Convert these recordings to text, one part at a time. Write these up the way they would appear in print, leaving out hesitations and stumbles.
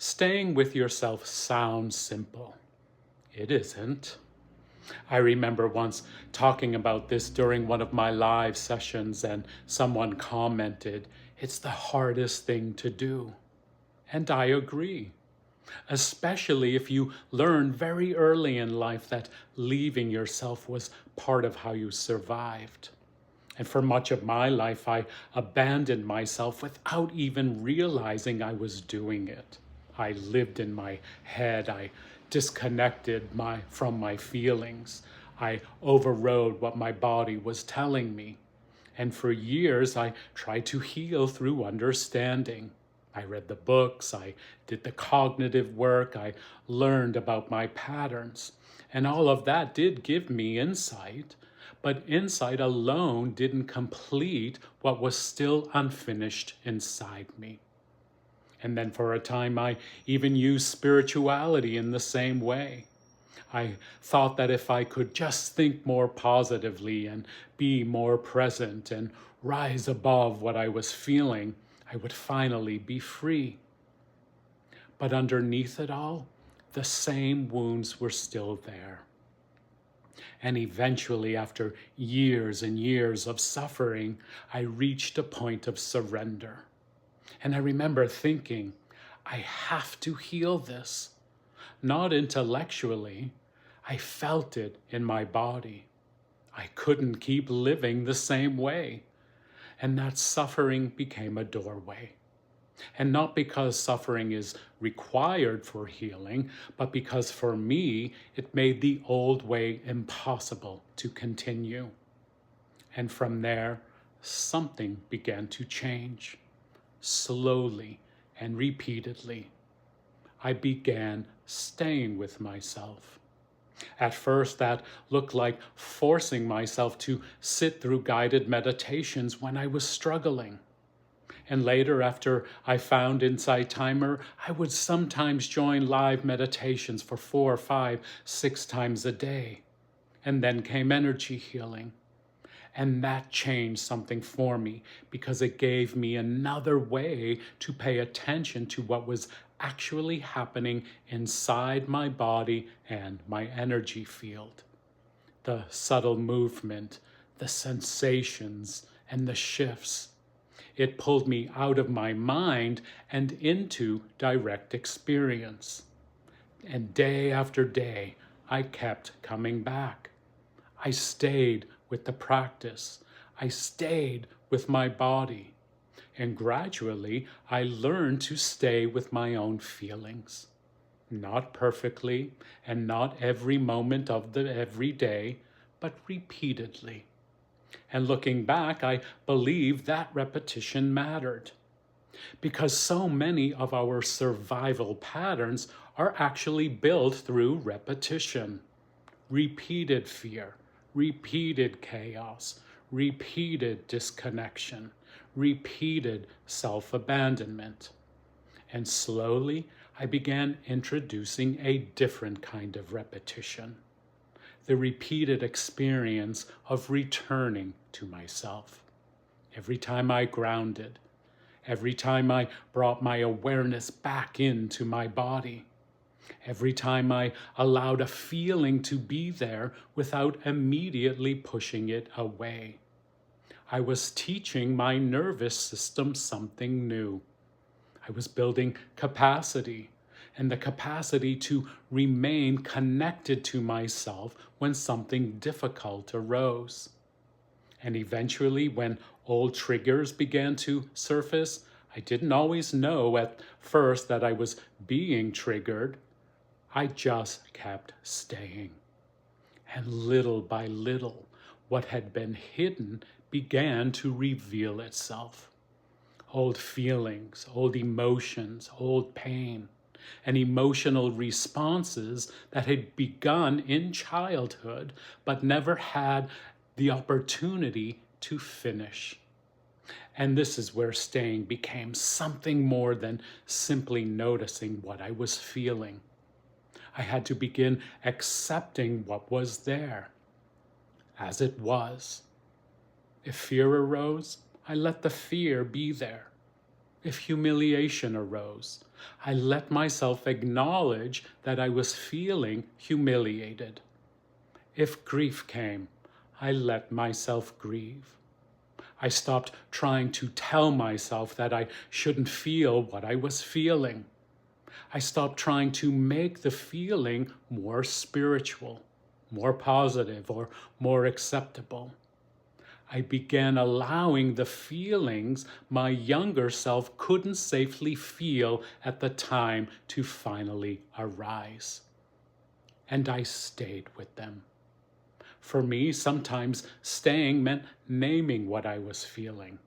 Staying with yourself sounds simple. It isn't. I remember once talking about this during one of my live sessions, and someone commented, "It's the hardest thing to do." And I agree, especially if you learn very early in life that leaving yourself was part of how you survived. And for much of my life, I abandoned myself without even realizing I was doing it. I lived in my head. I disconnected from my feelings. I overrode what my body was telling me. And for years, I tried to heal through understanding. I read the books, I did the cognitive work, I learned about my patterns. And all of that did give me insight, but insight alone didn't complete what was still unfinished inside me. And then for a time, I even used spirituality in the same way. I thought that if I could just think more positively and be more present and rise above what I was feeling, I would finally be free. But underneath it all, the same wounds were still there. And eventually, after years and years of suffering, I reached a point of surrender. And I remember thinking, I have to heal this. Not intellectually, I felt it in my body. I couldn't keep living the same way. And that suffering became a doorway. And not because suffering is required for healing, but because for me, it made the old way impossible to continue. And from there, something began to change. Slowly and repeatedly, I began staying with myself. At first, that looked like forcing myself to sit through guided meditations when I was struggling. And later, after I found Insight Timer, I would sometimes join live meditations for 4, 5, 6 times a day. And then came energy healing. And that changed something for me because it gave me another way to pay attention to what was actually happening inside my body and my energy field. The subtle movement, the sensations, and the shifts. It pulled me out of my mind and into direct experience. And day after day, I kept coming back. I stayed with the practice. I stayed with my body. And gradually, I learned to stay with my own feelings. Not perfectly, and not every moment of the every day, but repeatedly. And looking back, I believe that repetition mattered. Because so many of our survival patterns are actually built through repetition. Repeated fear, repeated chaos, repeated disconnection, repeated self-abandonment. And slowly, I began introducing a different kind of repetition. The repeated experience of returning to myself. Every time I grounded, every time I brought my awareness back into my body, every time I allowed a feeling to be there without immediately pushing it away. I was teaching my nervous system something new. I was building capacity, and the capacity to remain connected to myself when something difficult arose. And eventually, when old triggers began to surface, I didn't always know at first that I was being triggered. I just kept staying. And little by little, what had been hidden began to reveal itself. Old feelings, old emotions, old pain, and emotional responses that had begun in childhood but never had the opportunity to finish. And this is where staying became something more than simply noticing what I was feeling. I had to begin accepting what was there, as it was. If fear arose, I let the fear be there. If humiliation arose, I let myself acknowledge that I was feeling humiliated. If grief came, I let myself grieve. I stopped trying to tell myself that I shouldn't feel what I was feeling. I stopped trying to make the feeling more spiritual, more positive, or more acceptable. I began allowing the feelings my younger self couldn't safely feel at the time to finally arise. And I stayed with them. For me, sometimes staying meant naming what I was feeling.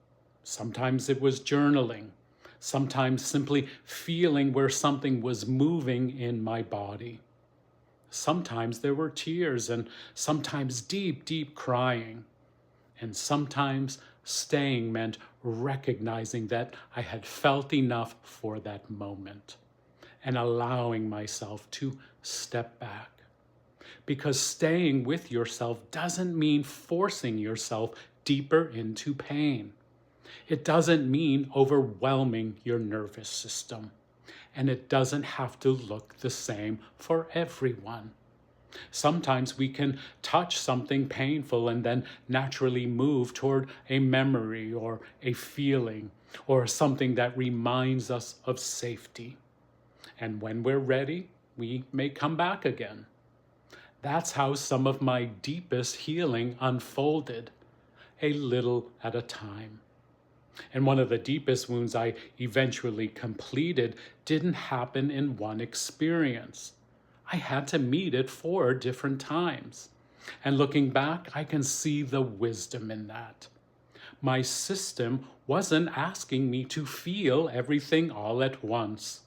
Sometimes it was journaling. Sometimes simply feeling where something was moving in my body. Sometimes there were tears, and sometimes deep, deep crying. And sometimes staying meant recognizing that I had felt enough for that moment and allowing myself to step back. Because staying with yourself doesn't mean forcing yourself deeper into pain. It doesn't mean overwhelming your nervous system. And it doesn't have to look the same for everyone. Sometimes we can touch something painful and then naturally move toward a memory or a feeling or something that reminds us of safety. And when we're ready, we may come back again. That's how some of my deepest healing unfolded, a little at a time. And one of the deepest wounds I eventually completed didn't happen in one experience. I had to meet it 4 different times. And looking back, I can see the wisdom in that. My system wasn't asking me to feel everything all at once.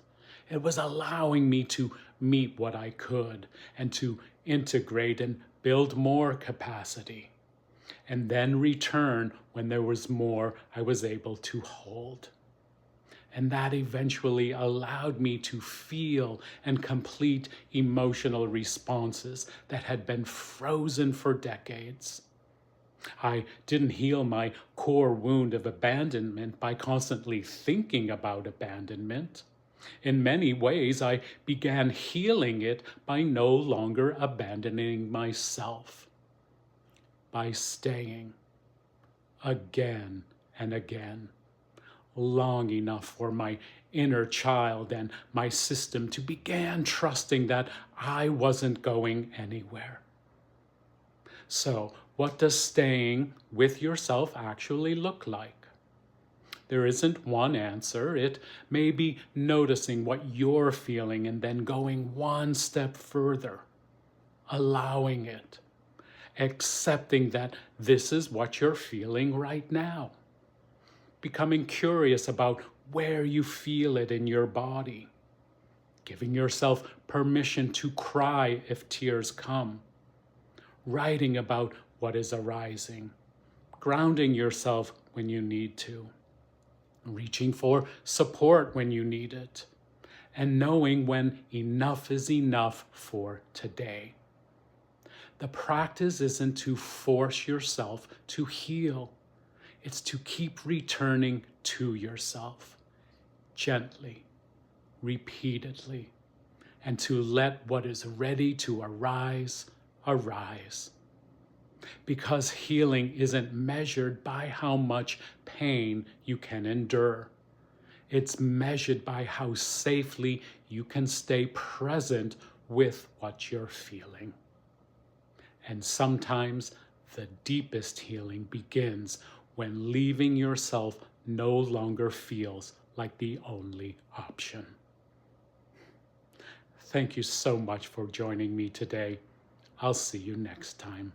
It was allowing me to meet what I could and to integrate and build more capacity, and then return when there was more I was able to hold. And that eventually allowed me to feel and complete emotional responses that had been frozen for decades. I didn't heal my core wound of abandonment by constantly thinking about abandonment. In many ways, I began healing it by no longer abandoning myself, by staying again and again, long enough for my inner child and my system to begin trusting that I wasn't going anywhere. So, what does staying with yourself actually look like? There isn't one answer. It may be noticing what you're feeling and then going one step further, allowing it, accepting that this is what you're feeling right now, becoming curious about where you feel it in your body, giving yourself permission to cry if tears come, writing about what is arising, grounding yourself when you need to, reaching for support when you need it, and knowing when enough is enough for today. The practice isn't to force yourself to heal. It's to keep returning to yourself, gently, repeatedly, and to let what is ready to arise, arise. Because healing isn't measured by how much pain you can endure. It's measured by how safely you can stay present with what you're feeling. And sometimes the deepest healing begins when leaving yourself no longer feels like the only option. Thank you so much for joining me today. I'll see you next time.